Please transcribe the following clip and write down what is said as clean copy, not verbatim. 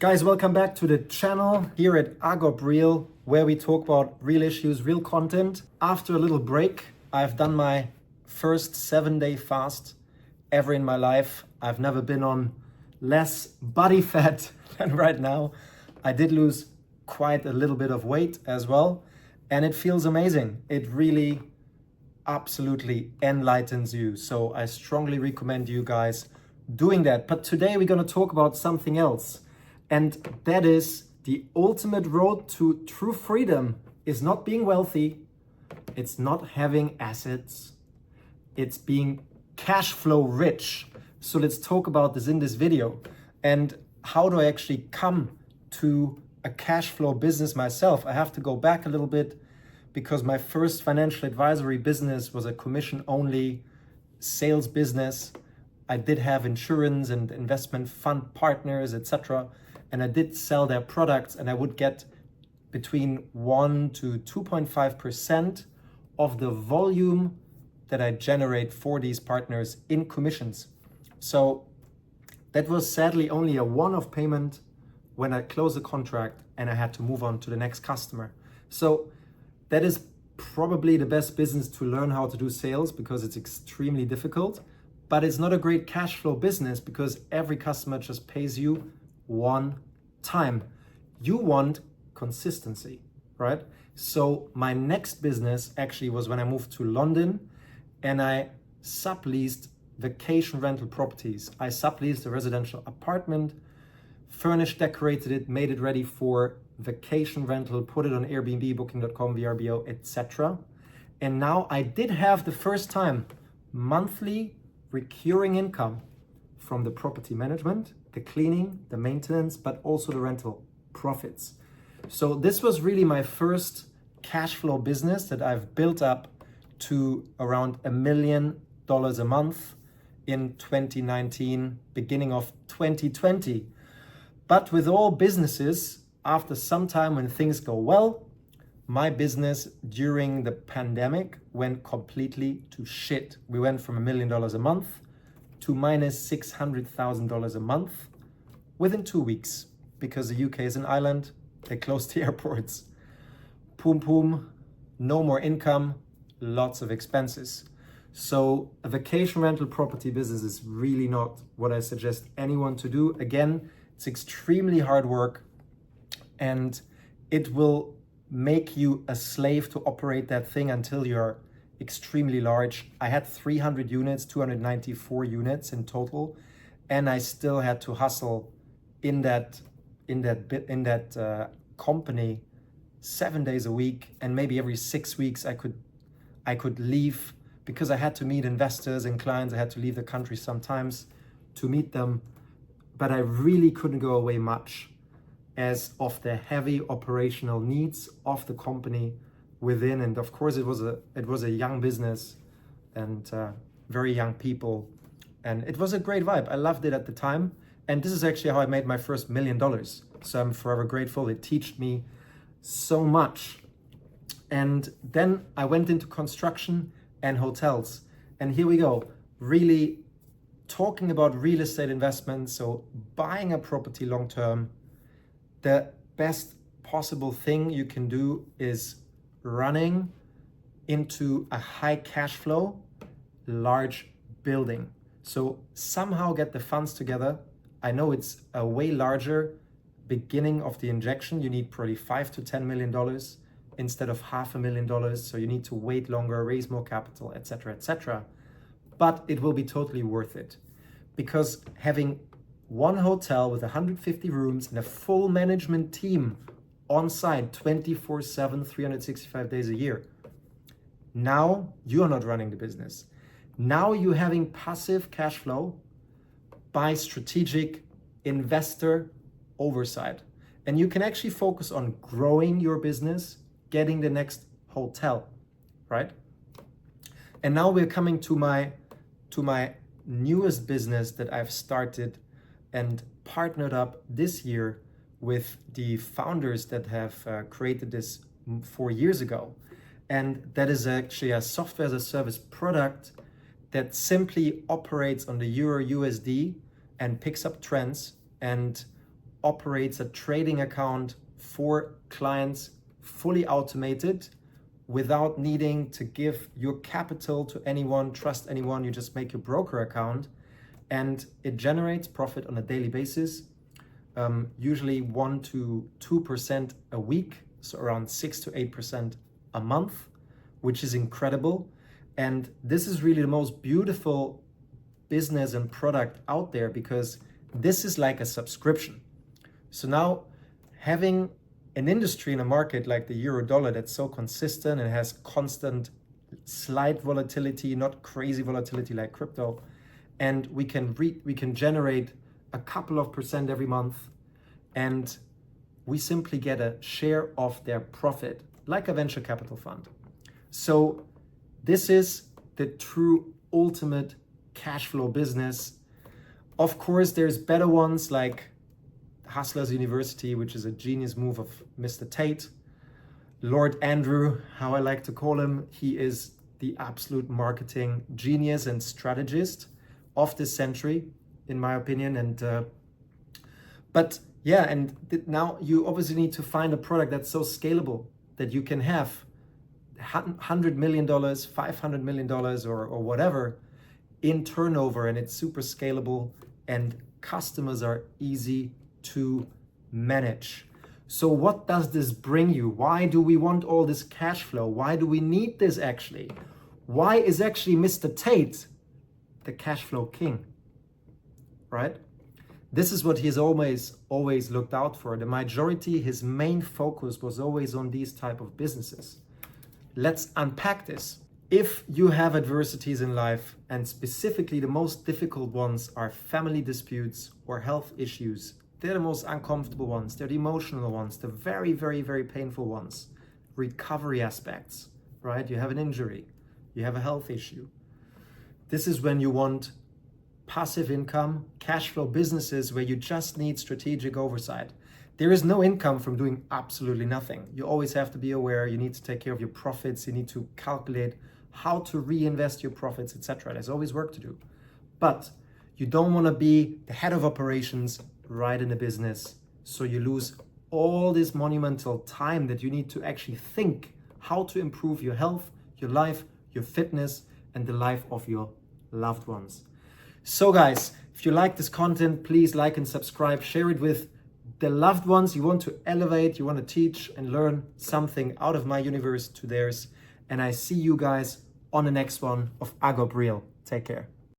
Guys, welcome back to the channel here at AGOHP Real, where we talk about real issues, real content. After a little break, I've done my first 7-day fast ever in my life. I've never been on less body fat than right now. I did lose quite a little bit of weight as well, and it feels amazing. It really absolutely enlightens you. So I strongly recommend you guys doing that. But today we're going to talk about something else. And that is the ultimate road to true freedom is not being wealthy. It's not having assets. It's being cash flow rich. So let's talk about this in this video. And how do I actually come to a cash flow business myself? I have to go back a little bit because my first financial advisory business was a commission only sales business. I did have insurance and investment fund partners, etc. And I did sell their products, and I would get between 1 to 2.5% of the volume that I generate for these partners in commissions. So that was sadly only a one-off payment when I closed a contract and I had to move on to the next customer. So that is probably the best business to learn how to do sales because it's extremely difficult, but it's not a great cash flow business because every customer just pays you one time. You want consistency, right? So my next business actually was when I moved to London and I subleased vacation rental properties. I subleased a residential apartment, furnished, decorated it, made it ready for vacation rental, put it on Airbnb, booking.com, VRBO, etc. And now I did have the first time monthly recurring income from the property management, the cleaning, the maintenance, but also the rental profits. So this was really my first cash flow business that I've built up to around $1 million a month in 2019, beginning of 2020. But with all businesses, after some time when things go well, my business during the pandemic went completely to shit. We went from $1 million a month to minus $600,000 a month within 2 weeks because the UK is an island. They closed the airports. Boom, boom, no more income, lots of expenses. So a vacation rental property business is really not what I suggest anyone to do. Again, it's extremely hard work and it will make you a slave to operate that thing until you're extremely large. I had 300 units, 294 units in total, and I still had to hustle in that company 7 days a week, and maybe every 6 weeks I could leave because I had to meet investors and clients. I had to leave the country sometimes to meet them, but I really couldn't go away much as of the heavy operational needs of the company within. And of course it was a young business and very young people, and it was a great vibe. I loved it at the time, and this is actually how I made my first $1 million. So I'm forever grateful. It taught me so much. And then I went into construction and hotels, and here we go, really talking about real estate investments. So buying a property long term, the best possible thing you can do is running into a high cash flow, large building. So somehow get the funds together. I know it's a way larger beginning of the injection. You need probably $5 to $10 million instead of $500,000. So you need to wait longer, raise more capital, etc., etc. But it will be totally worth it because having one hotel with 150 rooms and a full management team on site 24/7, 365 days a year. Now you're not running the business. Now you're having passive cash flow by strategic investor oversight. And you can actually focus on growing your business, getting the next hotel, right? And now we're coming to my newest business that I've started and partnered up this year with the founders that have created this 4 years ago. And that is actually a software as a service product that simply operates on the Euro USD and picks up trends and operates a trading account for clients, fully automated, without needing to give your capital to anyone, trust anyone. You just make your broker account, and it generates profit on a daily basis, usually 1 to 2% a week, so around 6 to 8% a month, which is incredible. And this is really the most beautiful business and product out there, because this is like a subscription. So now, having an industry in a market like the euro dollar that's so consistent and has constant slight volatility, not crazy volatility like crypto, and we can generate a couple of percent every month, and we simply get a share of their profit, like a venture capital fund. So this is the true ultimate cash flow business. Of course, there's better ones like Hustlers University, which is a genius move of Mr. Tate. Lord Andrew, how I like to call him, he is the absolute marketing genius and strategist of this century, in my opinion. And but yeah, and now you obviously need to find a product that's so scalable that you can have $100 million, $500 million, or whatever in turnover, and it's super scalable, and customers are easy to manage. So what does this bring you? Why do we want all this cash flow? Why do we need this actually? Why is actually Mr. Tate the cash flow king, right? This is what he's always looked out for. The majority, his main focus was always on these type of businesses. Let's unpack this. If you have adversities in life, and specifically the most difficult ones are family disputes or health issues, they're the most uncomfortable ones, they're the emotional ones, the very, very, very painful ones. Recovery aspects, right? You have an injury, you have a health issue. This is when you want passive income, cash flow businesses where you just need strategic oversight. There is no income from doing absolutely nothing. You always have to be aware, you need to take care of your profits, you need to calculate how to reinvest your profits, etc. There's always work to do. But you don't want to be the head of operations right in the business, so you lose all this monumental time that you need to actually think how to improve your health, your life, your fitness, and the life of your loved ones. So guys, if you like this content, please like and subscribe, share it with the loved ones you want to elevate, you want to teach and learn something out of my universe to theirs. And I see you guys on the next one of AGOHP Real. Take care.